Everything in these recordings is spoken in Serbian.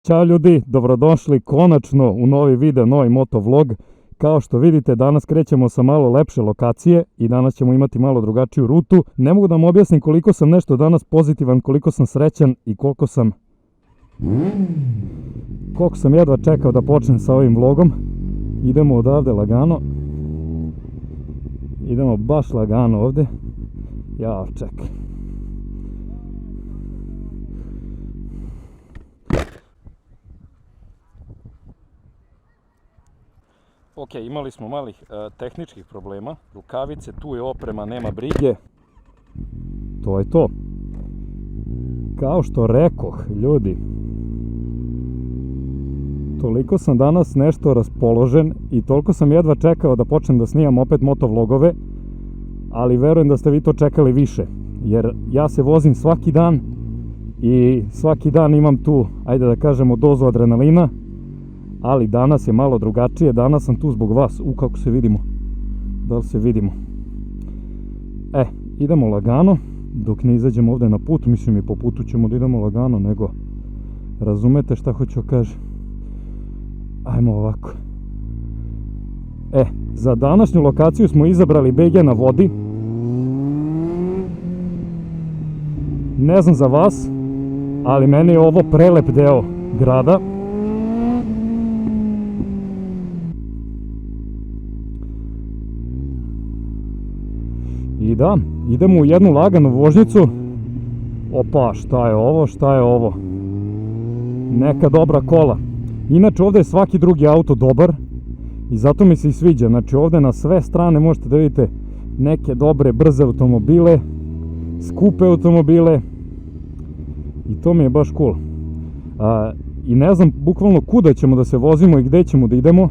Ćao ljudi, dobrodošli konačno u novi video, novi motovlog. Kao što vidite, danas krećemo sa malo lepše lokacije i danas ćemo imati malo drugačiju rutu. Ne mogu da vam objasnim koliko sam nešto danas pozitivan, koliko sam srećan i koliko sam jedva čekao da počnem sa ovim vlogom. Idemo odavde lagano. Idemo baš lagano ovde. Jao, čekaj. Ok, imali smo malih tehničkih problema, rukavice, tu je oprema, nema brige. To je to. Kao što rekoh, ljudi, toliko sam danas nešto raspoložen i toliko sam jedva čekao da počnem da snimam opet motovlogove, ali verujem da ste vi to čekali više, jer ja se vozim svaki dan i svaki dan imam tu, ajde da kažemo, dozu adrenalina. Ali danas je malo drugačije, danas sam tu zbog vas. Kako se vidimo? Da li se vidimo? Idemo lagano, dok ne izađemo ovde na put. Mislim, i po putu ćemo da idemo lagano, nego razumete šta hoću kažem. Ajmo ovako. Za današnju lokaciju smo izabrali BG na vodi. Ne znam za vas, ali meni je ovo prelep deo grada. I da, idemo u jednu laganu vožnjicu. Opa, šta je ovo, šta je ovo? Neka dobra kola. Inače, ovde je svaki drugi auto dobar i zato mi se i sviđa. Znači, ovde na sve strane možete da vidite neke dobre, brze automobile, skupe automobile i to mi je baš cool. I ne znam bukvalno kuda ćemo da se vozimo i gde ćemo da idemo,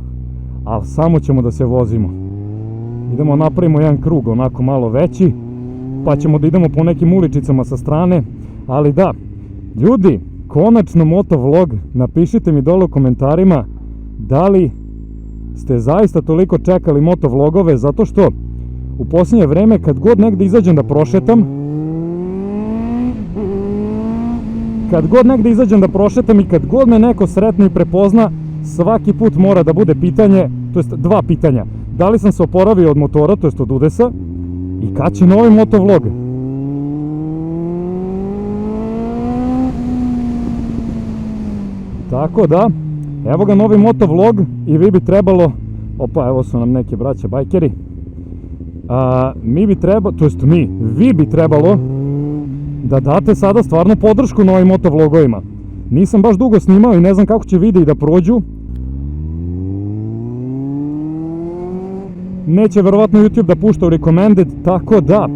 ali samo ćemo da se vozimo. Idemo napravimo jedan krug onako malo veći, pa ćemo da idemo po nekim uličicama sa strane. Ali da, ljudi, konačno motovlog. Napišite mi dole u komentarima da li ste zaista toliko čekali motovlogove, zato što u posljednje vreme kad god negde izađem da prošetam, i kad god me neko sretne i prepozna, svaki put mora da bude pitanje, to jest dva pitanja. Da li sam se oporavio od motora, to jest od udesa, i kad će novi motovlog? Tako da, evo ga novi motovlog i vi bi trebalo, opa, evo su nam neke braće bajkeri, vi bi trebalo da date sada stvarno podršku novim motovlogovima. Nisam baš dugo snimao i ne znam kako će videi da prođu. Neće verovatno YouTube da pušta u recommended, tako da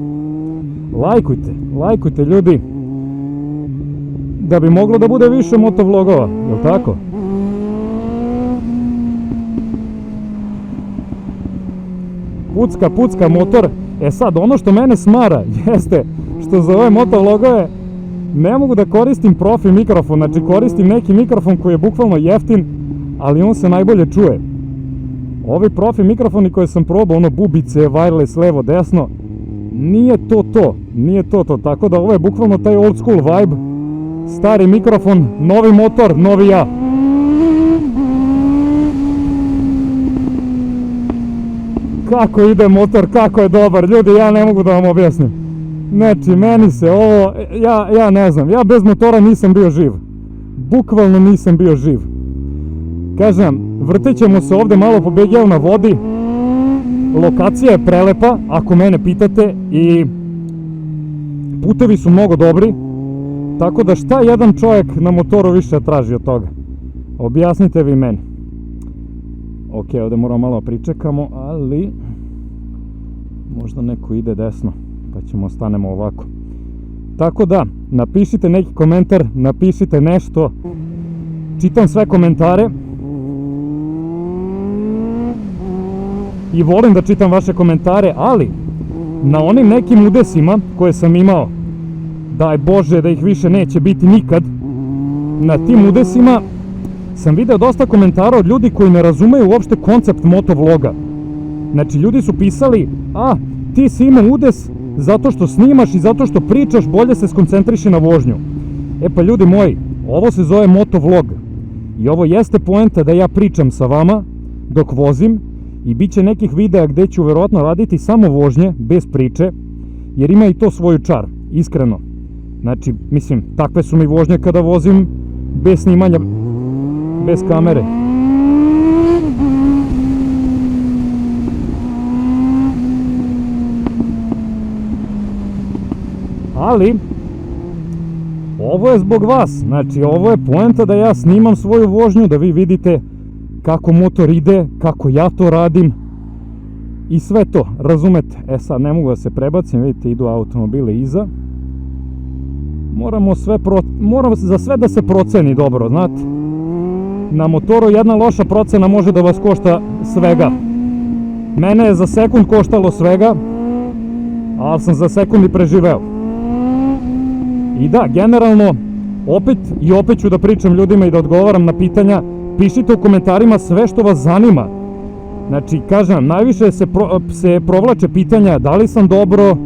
lajkujte ljudi, da bi moglo da bude više motovlogova, jel tako? Pucka motor. Sad, ono što mene smara jeste što za ove motovlogove ne mogu da koristim profi mikrofon, znači koristim neki mikrofon koji je bukvalno jeftin, ali on se najbolje čuje. Ovi profi mikrofoni koje sam probao, ono bubice, wireless, levo, desno, nije to, tako da ovo je bukvalno taj old school vibe, stari mikrofon, novi motor, novi ja. Kako ide motor, kako je dobar, ljudi, ja ne mogu da vam objasnim. Znači, meni se ovo, ja ne znam, ja bez motora nisam bio živ, bukvalno nisam bio živ. Kažem, vrtit ćemo se ovde malo po BG-u na vodi. Lokacija je prelepa, ako mene pitate, i putevi su mnogo dobri. Tako da šta jedan čovjek na motoru više traži od toga? Objasnite vi meni. Ok, ovde moramo malo pričekamo, ali možda neko ide desno, pa ćemo ostanemo ovako. Tako da, napišite neki komentar, napišite nešto. Čitam sve komentare i volim da čitam vaše komentare, ali na onim nekim udesima koje sam imao, daj Bože da ih više neće biti nikad, na tim udesima sam video dosta komentara od ljudi koji ne razumeju uopšte koncept motovloga. Znači, ljudi su pisali, ti si imao udes zato što snimaš i zato što pričaš, bolje se skoncentriši na vožnju. Pa ljudi moji, ovo se zove motovlog. I ovo jeste poenta da ja pričam sa vama dok vozim i bit će nekih videa gde ću verovatno raditi samo vožnje, bez priče, jer ima i to svoju čar, iskreno. Znači, mislim, takve su mi vožnje kada vozim bez snimanja, bez kamere. Ali, ovo je zbog vas, znači ovo je poenta da ja snimam svoju vožnju, da vi vidite kako motor ide, kako ja to radim i sve to, razumete? E sad ne mogu da se prebacim, vidite idu automobile iza. Moramo za sve da se proceni dobro, znate. Na motoru jedna loša procena može da vas košta svega. Mene je za sekund koštalo svega, ali sam za sekund i preživeo. I da, generalno, opet ću da pričam ljudima i da odgovaram na pitanja. Pišite u komentarima sve što vas zanima. Znači, kažem, najviše se provlače pitanja da li sam dobro,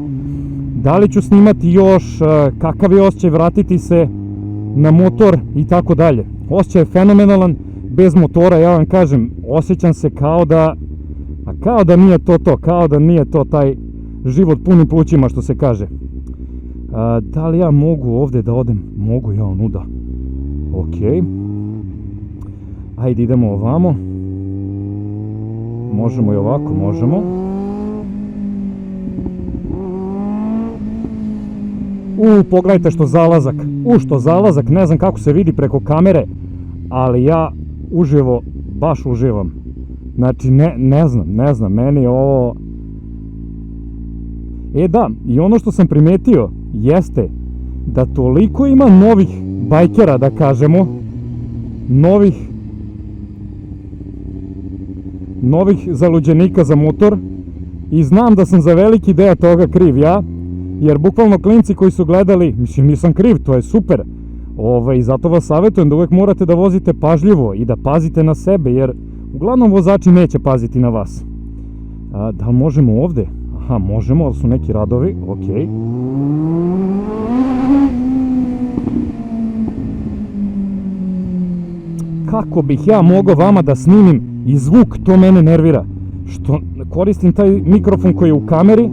da li ću snimati još, kakav je osjećaj vratiti se na motor i tako dalje. Osjećaj je fenomenalan, bez motora, ja vam kažem, osjećam se kao da nije to, kao da nije to taj život punim plućima što se kaže. Da li ja mogu ovde da odem? Mogu ja, onuda. Ok. Ajde, idemo ovamo. Možemo i ovako, možemo. Pogledajte što zalazak, ne znam kako se vidi preko kamere, ali ja baš uživam. Znači, ne znam, meni je ovo... Da, i ono što sam primetio jeste da toliko ima novih bajkera, da kažemo, novih zaluđenika za motor i znam da sam za veliki deo toga kriv ja, jer bukvalno klinci koji su gledali, mislim nisam kriv, to je super, i zato vas savjetujem da uvek morate da vozite pažljivo i da pazite na sebe, jer uglavnom vozači neće paziti na vas. Da li možemo ovde? Aha, možemo, ali su neki radovi, ok. Kako bih ja mogao vama da snimim i zvuk, to mene nervira. Što koristim taj mikrofon koji je u kameri,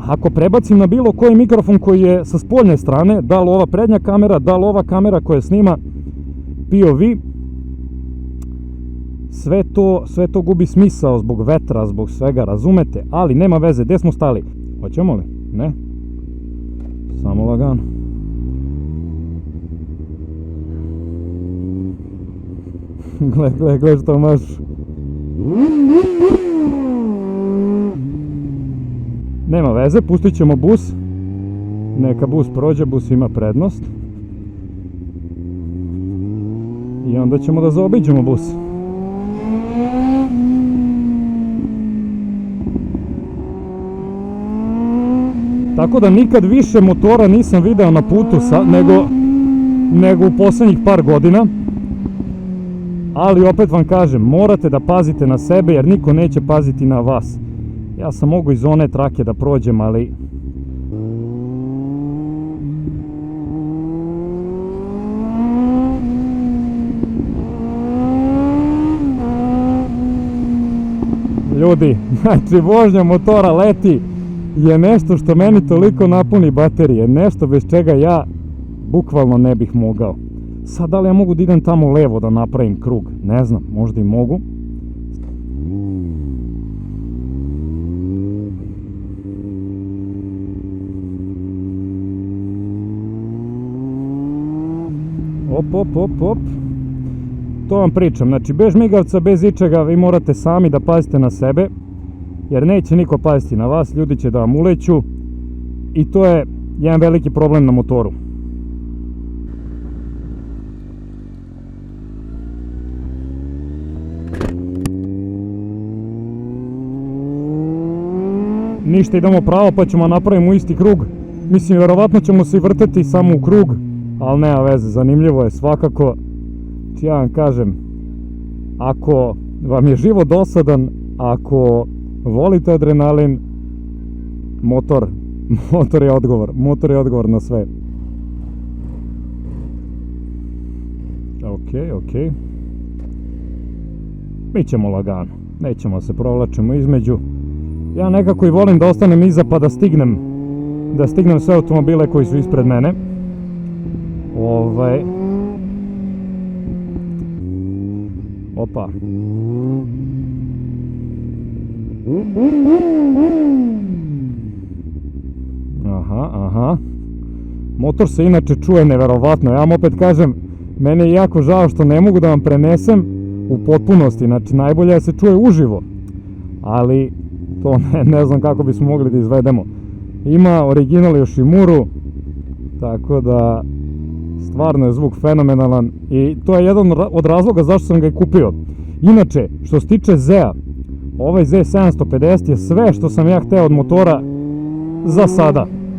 ako prebacim na bilo koji mikrofon koji je sa spoljne strane, da li ova prednja kamera, da li ova kamera koja snima POV, sve to gubi smisao zbog vetra, zbog svega, razumete? Ali nema veze, gde smo stali? Hoćemo li? Ne? Samo lagano. Gle što maš. Nema veze, pustit ćemo bus. Neka bus prođe, bus ima prednost. I onda ćemo da zaobiđemo bus. Tako da nikad više motora nisam video na putu nego u poslednjih par godina. Ali opet vam kažem, morate da pazite na sebe jer niko neće paziti na vas. Ja sam mogu iz one trake da prođem, ali... Ljudi, znači vožnja motora leti je nešto što meni toliko napuni baterije, nešto bez čega ja bukvalno ne bih mogao. Sad, da li ja mogu da idem tamo levo da napravim krug? Ne znam, možda i mogu. Op. To vam pričam, znači bez žmigavca, bez ičega, vi morate sami da pazite na sebe, jer neće niko paziti na vas, ljudi će da vam uleću i to je jedan veliki problem na motoru. Ništa, idemo pravo pa ćemo napraviti isti krug. Mislim, verovatno ćemo se i vrteti samo u krug, ali nema veze, zanimljivo je svakako. Ja vam kažem, ako vam je život dosadan, ako volite adrenalin, motor je odgovor na sve. Ok. mi ćemo lagano, nećemo da se provlačimo između. Ja nekako i volim da ostanem iza pa da stignem sve automobile koji su ispred mene. Opa. Aha. Motor se inače čuje neverovatno. Ja vam opet kažem, meni je jako žao što ne mogu da vam prenesem u potpunosti. Znači, najbolje je da se čuje uživo. Ali to ne znam kako bismo mogli da izvedemo. Ima original Yoshimuru, tako da stvarno je zvuk fenomenalan i to je jedan od razloga zašto sam ga i kupio. Inače, što se tiče Z-a, ovaj Z750 je sve što sam ja hteo od motora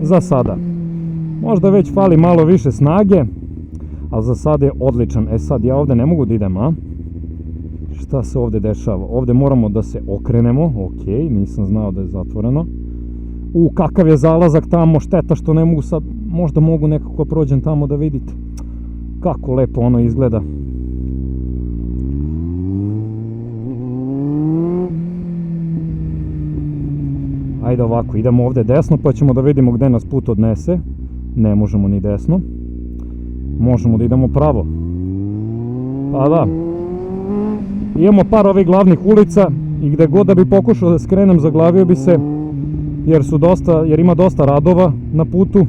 za sada. Možda već fali malo više snage, ali za sada je odličan. E sad, ja ovde ne mogu da idem, a? Šta se ovde dešava? Ovde moramo da se okrenemo, ok, nisam znao da je zatvoreno. Kakav je zalazak tamo, šteta što ne mogu sad, možda mogu nekako prođem tamo da vidite kako lepo ono izgleda. Ajde ovako, idemo ovde desno pa ćemo da vidimo gde nas put odnese. Ne možemo ni desno. Možemo da idemo pravo. Pa da. Imamo par ovih glavnih ulica i gde god da bi pokušao da skrenem zaglavio bi se jer ima dosta radova na putu,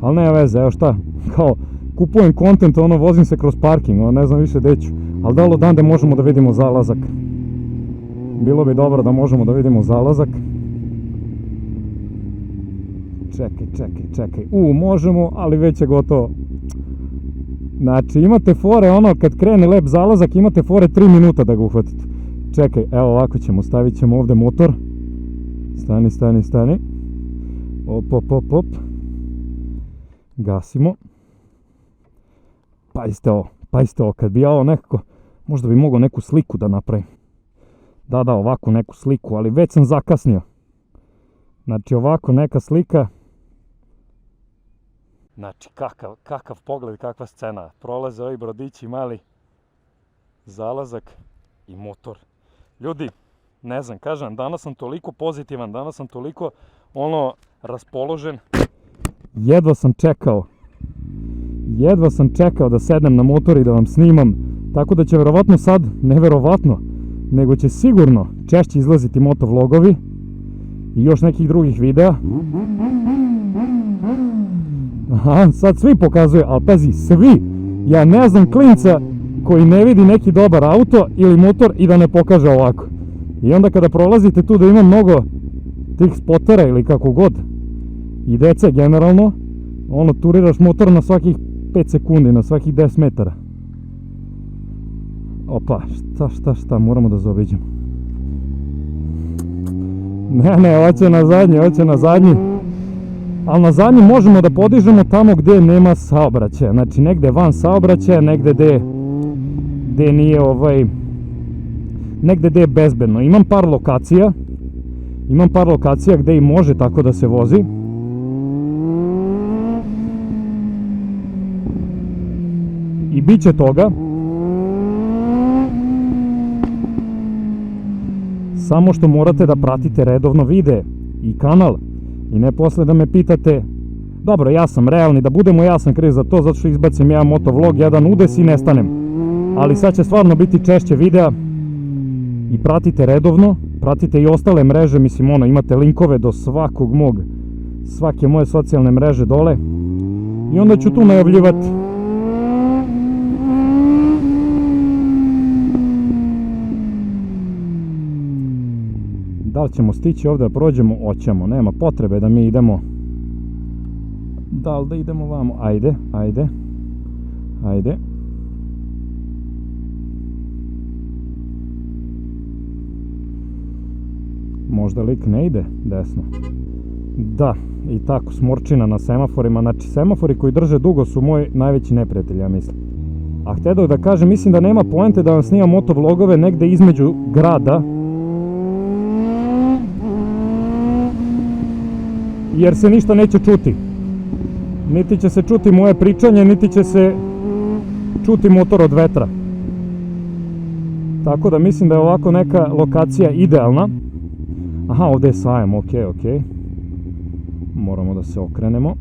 ali nema veze, evo šta, kao kupujem kontent, vozim se kroz parking, ne znam više gde ću, ali da li odande možemo da vidimo zalazak? Bilo bi dobro da možemo da vidimo zalazak. Čekaj, možemo, ali već je gotovo. Znači, imate fore, kad krene lep zalazak, imate fore 3 minuta da ga uhvatite. Čekaj, evo ovako stavit ćemo ovde motor. Stani. Op. Gasimo. Pazite ovo, kad bi ja ovo nekako, možda bi mogao neku sliku da napravim. Da, ovako neku sliku, ali već sam zakasnio. Znači, ovako neka slika. Znači, kakav pogled, kakva scena. Prolaze ovi brodići mali, zalazak i motor. Ljudi, ne znam, kažem, danas sam toliko pozitivan, danas sam toliko raspoložen. Jedva sam čekao da sednem na motor i da vam snimam, tako da će verovatno sad, ne verovatno, nego će sigurno češće izlaziti motovlogovi i još nekih drugih videa. Aha, sad svi pokazuje, ali pazi, svi! Ja ne znam klinca koji ne vidi neki dobar auto ili motor i da ne pokaže ovako. I onda kada prolazite tu da ima mnogo tih spotera ili kako god, i dece generalno, turiraš motor na svakih 5 sekundi, na svakih 10 metara. Opa, šta, moramo da zaobiđemo. Ne, hoće na zadnji. Ali na zadnji možemo da podižemo tamo gde nema saobraćaja. Znači negde van saobraćaja, negde gde nije negde gde je bezbedno. Imam par lokacija gde i može tako da se vozi. I bit će toga. Samo što morate da pratite redovno videe i kanal. I ne posle da me pitate, dobro, ja sam realni, da budemo ja sam kriv za to, zato što izbacim ja motovlog, jedan udes i nestanem. Ali sad će stvarno biti češće videa i pratite redovno, pratite i ostale mreže, mislim imate linkove do svake moje socijalne mreže dole i onda ću tu najavljivati. Da li ćemo stići ovde da prođemo? Hoćemo, nema potrebe da mi idemo. Da li da idemo vamo? Ajde. Možda lik ne ide desno. Da, i tako, smorčina na semaforima. Znači, semafori koji drže dugo su moj najveći neprijatelj, ja mislim. A hteo da kažem, mislim da nema poente da vam snimam motovlogove negde između grada, jer se ništa neće čuti. Niti će se čuti moje pričanje, niti će se čuti motor od vetra. Tako da mislim da je ovako neka lokacija idealna. Aha, ovdje je sajam, ok. Moramo da se okrenemo.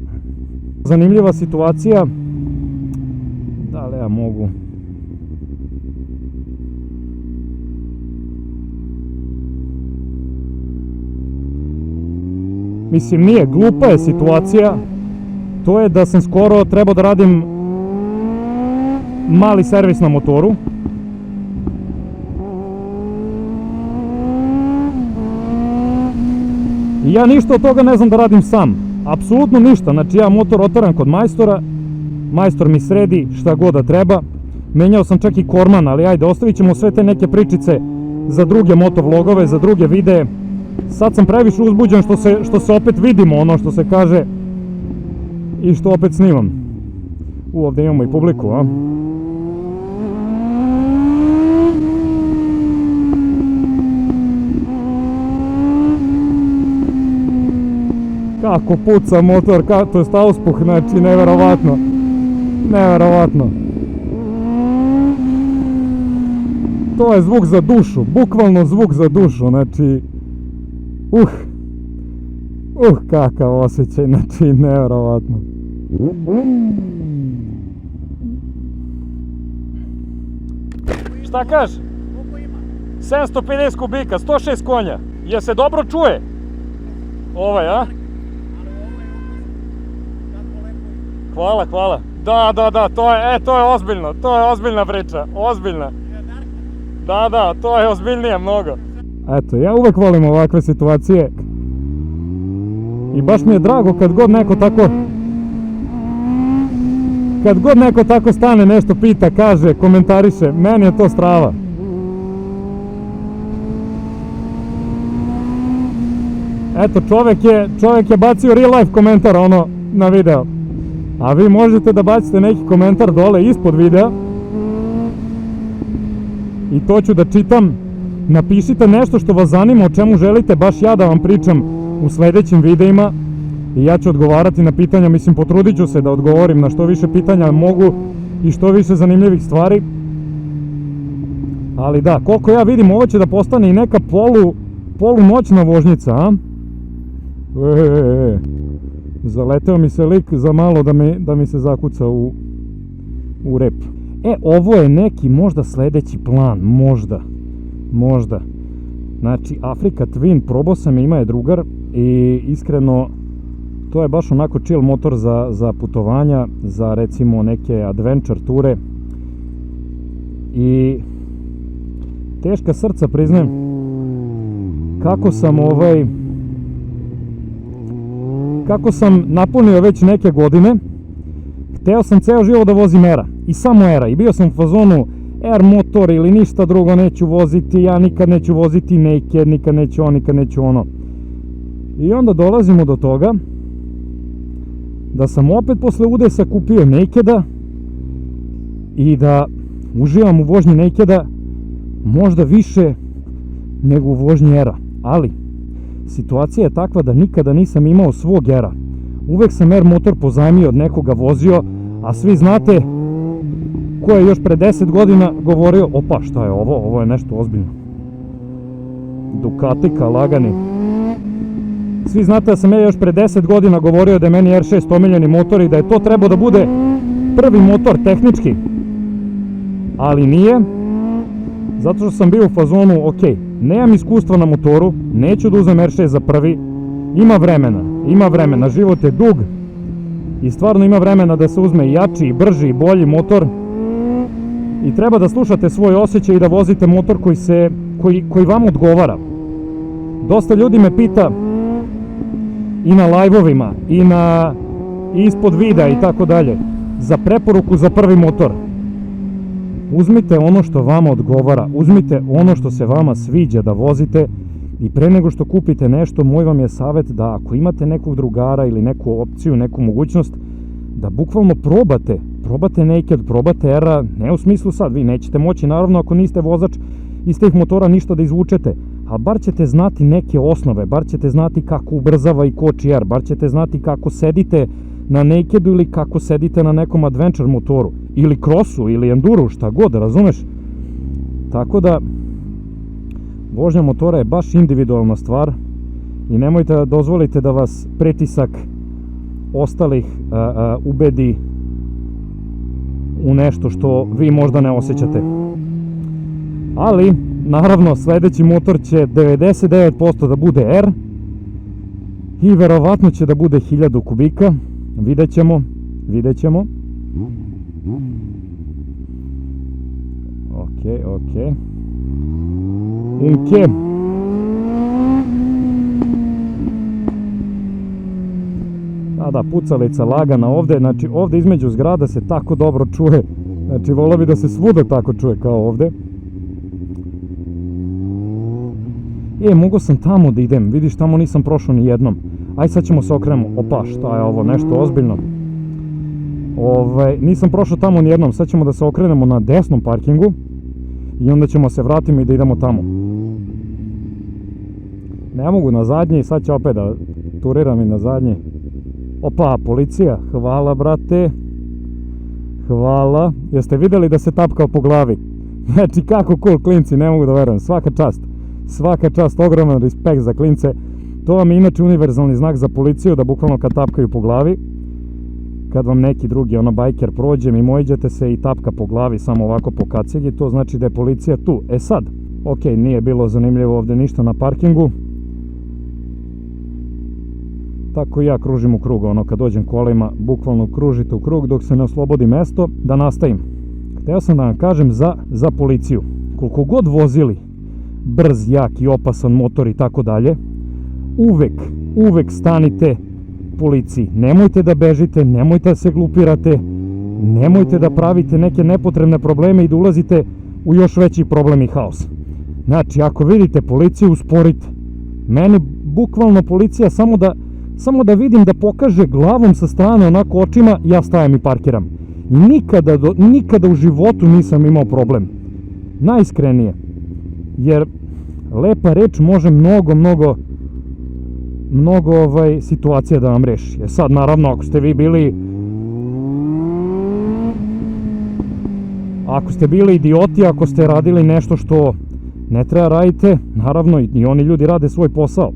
Zanimljiva situacija. Da li ja mogu... Mislim, nije, glupa je situacija. To je da sam skoro trebao da radim mali servis na motoru. I ja ništa od toga ne znam da radim sam. Apsolutno ništa. Znači ja motor otaram kod majstora. Majstor mi sredi šta god da treba. Menjao sam čak i korman, ali ajde, ostavit ćemo sve te neke pričice za druge motovlogove, za druge videe. Sad sam previše uzbuđen što se opet vidimo, ono što se kaže, i što opet snimam. Ovdje imamo i publiku, a? Kako puca motor, to je auspuh, znači neverovatno. Neverovatno. To je zvuk za dušu, bukvalno zvuk za dušu, znači... kakav osjećaj, znači neverovatno. Šta kaš? 750 kubika, 106 konja. Je se dobro čuje? Ovaj, a? Hvala. Da, to je ozbiljno, to je ozbiljna priča, ozbiljna. Da, to je ozbiljnije mnogo. Eto, ja uvek volim ovakve situacije. I baš mi je drago kad god neko tako stane, nešto pita, kaže, komentariše, meni je to strava. Eto, čovjek je bacio real life komentar, ono, na video. A vi možete da bacite neki komentar dole ispod videa. I to ću da čitam. Napišite nešto što vas zanima, o čemu želite baš ja da vam pričam u sledećim videima. I ja ću odgovarati na pitanja, mislim, potrudit ću se da odgovorim na što više pitanja mogu i što više zanimljivih stvari. Ali da, koliko ja vidim, ovo će da postane i neka polunoćna vožnjica, a? Zaleteo mi se lik za malo da mi se zakuca u rep. Ovo je neki možda sledeći plan, možda. Znači, Africa Twin, probao sam, ima je drugar i iskreno to je baš onako chill motor za putovanja, za recimo neke adventure ture. I teška srca priznajem kako sam napunio već neke godine. Hteo sam ceo život da vozim era, i samo era, i bio sam u fazonu R motor ili ništa drugo neću voziti, ja nikad neću voziti naked, nikad neću ono. I onda dolazimo do toga da sam opet posle udesa kupio nakeda i da uživam u vožnji nakeda možda više nego u vožnji era, ali situacija je takva da nikada nisam imao svog era. Uvek sam R motor pozajmio od nekoga, vozio, a svi znate ko je još pre 10 godina govorio, opa, šta je ovo? Ovo je nešto ozbiljno. Ducatika, lagani. Svi znate da sam ja još pre 10 godina govorio da je meni R6 omiljeni motor i da je to trebao da bude prvi motor tehnički. Ali nije, zato što sam bio u fazonu, ok, nemam iskustva na motoru, neću da uzem R6 za prvi, ima vremena, život je dug i stvarno ima vremena da se uzme i jači, i brži, i bolji motor i treba da slušate svoj osjećaj i da vozite motor koji vam odgovara. Dosta ljudi me pita i na live-ovima, i ispod videa i tako dalje, za preporuku za prvi motor. Uzmite ono što vama odgovara, uzmite ono što se vama sviđa da vozite i pre nego što kupite nešto, moj vam je savjet da ako imate nekog drugara ili neku opciju, neku mogućnost, da bukvalno probate naked, probate era, ne u smislu sad, vi nećete moći naravno ako niste vozač iz tih motora ništa da izvučete, ali bar ćete znati neke osnove, bar ćete znati kako ubrzava i koči R, bar ćete znati kako sedite na nakedu ili kako sedite na nekom adventure motoru, ili crossu, ili enduru, šta god, razumeš? Tako da, Vožnja motora je baš individualna stvar i nemojte da dozvolite da vas pritisak ostalih ubedi u nešto što vi možda ne osjećate. Ali, naravno, sledeći motor će 99% da bude R i verovatno će da bude 1000 kubika. Vidjet ćemo. Ok. Unke. Da, pucalica lagana ovde, znači ovde između zgrada se tako dobro čuje, znači volio bi da se svuda tako čuje kao ovde. Mogo sam tamo da idem, vidiš tamo nisam prošao ni jednom. Aj sad ćemo se okrenemo, opa šta je ovo, nešto ozbiljno. Nisam prošao tamo ni jednom, sad ćemo da se okrenemo na desnom parkingu i onda ćemo se vratiti i da idemo tamo. Ne mogu na zadnji, sad ću opet da turiram i na zadnji. Opa, policija, hvala brate, hvala. Jeste videli da se tapkao po glavi? Znači kako cool klinci, ne mogu da verujem, svaka čast, ogroman respekt za klince. To vam je inače univerzalni znak za policiju, da bukvalno kad tapkaju po glavi, kad vam neki drugi bajker prođe, mimoiđete se i tapka po glavi samo ovako po kacigi, to znači da je policija tu. Sad, ok, nije bilo zanimljivo ovde ništa na parkingu, tako i ja kružim u krug, kad dođem kolima, bukvalno kružite u krug dok se ne oslobodi mesto. Da nastavim. Hteo sam da vam kažem za policiju. Koliko god vozili brz, jak i opasan motor i tako dalje, uvek stanite policiji. Nemojte da bežite, nemojte da se glupirate, nemojte da pravite neke nepotrebne probleme i da ulazite u još veći problem i haos. Znači, ako vidite policiju, usporite. Mene bukvalno policija samo da vidim da pokaže glavom sa strane, onako očima, ja stajem i parkiram. I nikada u životu nisam imao problem. Najiskrenije. Jer lepa reč može mnogo situacija da vam reši. Sad, naravno, ako ste bili idioti, ako ste radili nešto što ne treba radite, naravno i oni ljudi rade svoj posao.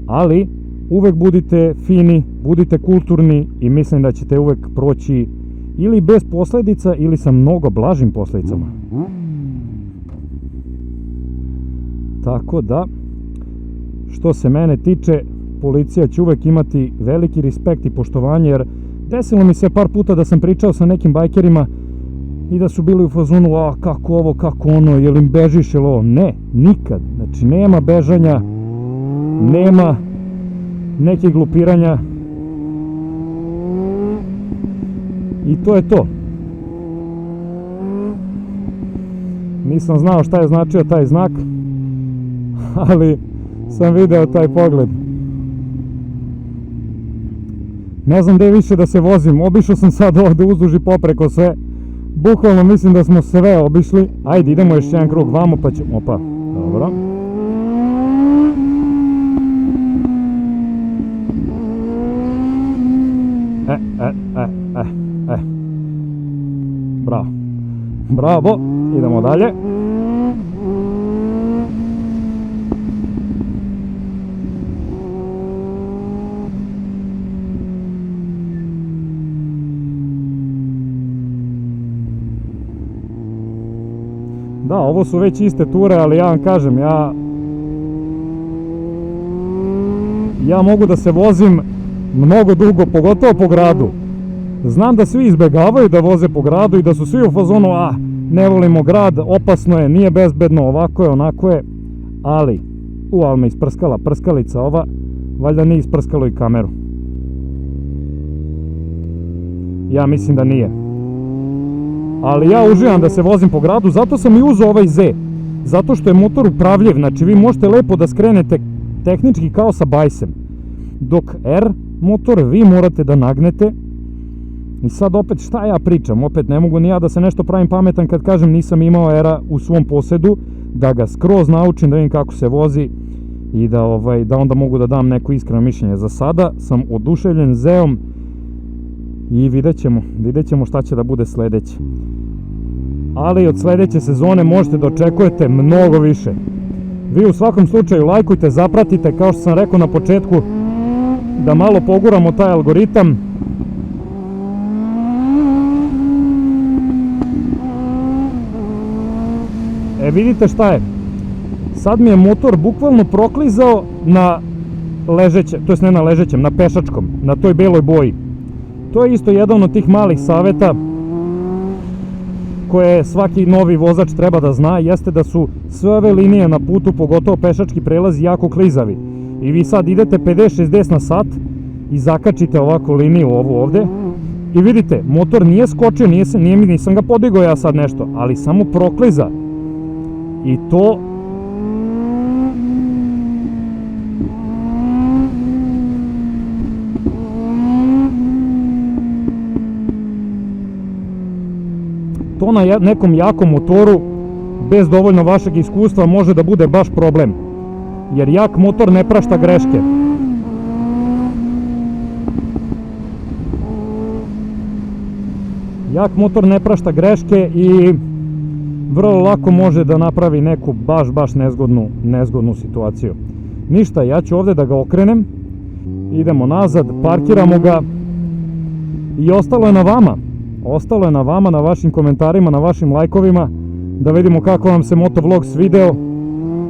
Ali, uvek budite fini, budite kulturni i mislim da ćete uvek proći ili bez posledica ili sa mnogo blažim posledicama. Tako da, što se mene tiče, policija će uvek imati veliki respekt i poštovanje, jer desilo mi se par puta da sam pričao sa nekim bajkerima i da su bili u fazonu, kako ovo, kako ono, jel im bežiš, jel ovo? Ne, nikad. Znači, nema bežanja, nema nekih glupiranja i to je to. Nisam znao šta je značio taj znak, ali sam video taj pogled. Ne znam gde više da se vozim, obišao sam sad ovde uzduž i popreko sve. Bukvalno mislim da smo sve obišli. Ajde, idemo još jedan krug vamo pa ćemo, opa, dobro. Bravo, idemo dalje. Da, ovo su već iste ture, ali ja vam kažem, ja mogu da se vozim mnogo dugo, pogotovo po gradu. Znam da svi izbegavaju da voze po gradu i da su svi u fazonu, ne volimo grad, opasno je, nije bezbedno, ovako je, onako je, ali me isprskala prskalica ova, valjda nije isprskalo i kameru. Ja mislim da nije. Ali ja uživam da se vozim po gradu, zato sam i uzeo ovaj Z. Zato što je motor upravljiv, znači vi možete lepo da skrenete tehnički kao sa bajsem. Dok R motor vi morate da nagnete. I sad opet šta ja pričam, opet ne mogu ni ja da se nešto pravim pametan kad kažem nisam imao R-a u svom posedu, da ga skroz naučim, da vidim kako se vozi i da onda mogu da dam neko iskreno mišljenje. Za sada sam oduševljen Z-om i vidjet ćemo šta će da bude sledeće. Ali od sledeće sezone možete da očekujete mnogo više. Vi u svakom slučaju lajkujte, zapratite, kao što sam rekao na početku, da malo poguramo taj algoritam. Vidite šta je, sad mi je motor bukvalno proklizao na ležećem, to jest ne na ležećem, na pešačkom, na toj beloj boji. To je isto jedan od tih malih saveta koje svaki novi vozač treba da zna, jeste da su sve ove linije na putu, pogotovo pešački prelazi, jako klizavi. I vi sad idete 50-60 na sat i zakačite ovako liniju ovu ovde i vidite, motor nije skočio, nisam ga podigao ja sad nešto, ali samo prokliza. I to na nekom jakom motoru bez dovoljno vašeg iskustva može da bude baš problem, jer jak motor ne prašta greške. Jak motor ne prašta greške i vrlo lako može da napravi neku baš nezgodnu situaciju. Ništa, ja ću ovde da ga okrenem, idemo nazad, parkiramo ga i ostalo je na vama. Ostalo je na vama, na vašim komentarima, na vašim lajkovima, da vidimo kako vam se motovlog svideo.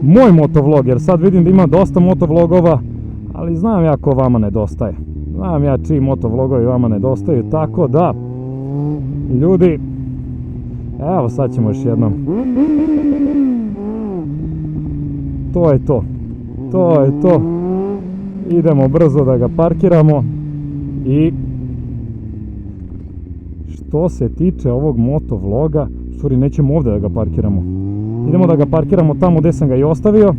Moj motovlog, jer sad vidim da ima dosta motovlogova, ali znam ja ko vama nedostaje. Znam ja čiji motovlogovi vama nedostaju, tako da, ljudi, evo sad ćemo još jednom. To je to. To je to. Idemo brzo da ga parkiramo i što se tiče ovog motovloga, u stvari nećemo ovde da ga parkiramo. Idemo da ga parkiramo tamo gde sam ga i ostavio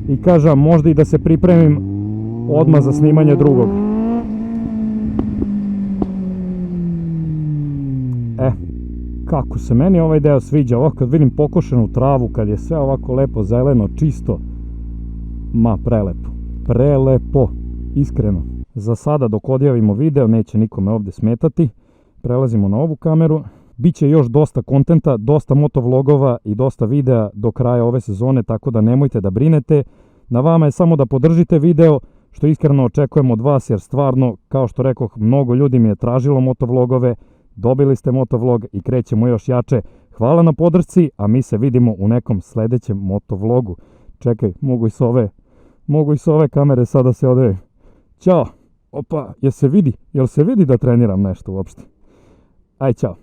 i kažem možda i da se pripremim odmah za snimanje drugog. Kako se meni ovaj deo sviđa, ovako kad vidim pokošenu travu, kad je sve ovako lepo zeleno, čisto, ma prelepo, prelepo, iskreno. Za sada dok odjavimo video neće nikome ovde smetati, prelazimo na ovu kameru, biće još dosta kontenta, dosta motovlogova i dosta videa do kraja ove sezone, tako da nemojte da brinete, na vama je samo da podržite video, što iskreno očekujem od vas, jer stvarno, kao što rekoh, mnogo ljudi mi je tražilo motovlogove. Dobili ste motovlog i krećemo još jače. Hvala na podršci, a mi se vidimo u nekom sledećem motovlogu. Čekaj, mogu i s ove kamere sada se odvijem. Ćao! Opa, jel se vidi da treniram nešto uopšte? Aj, ćao!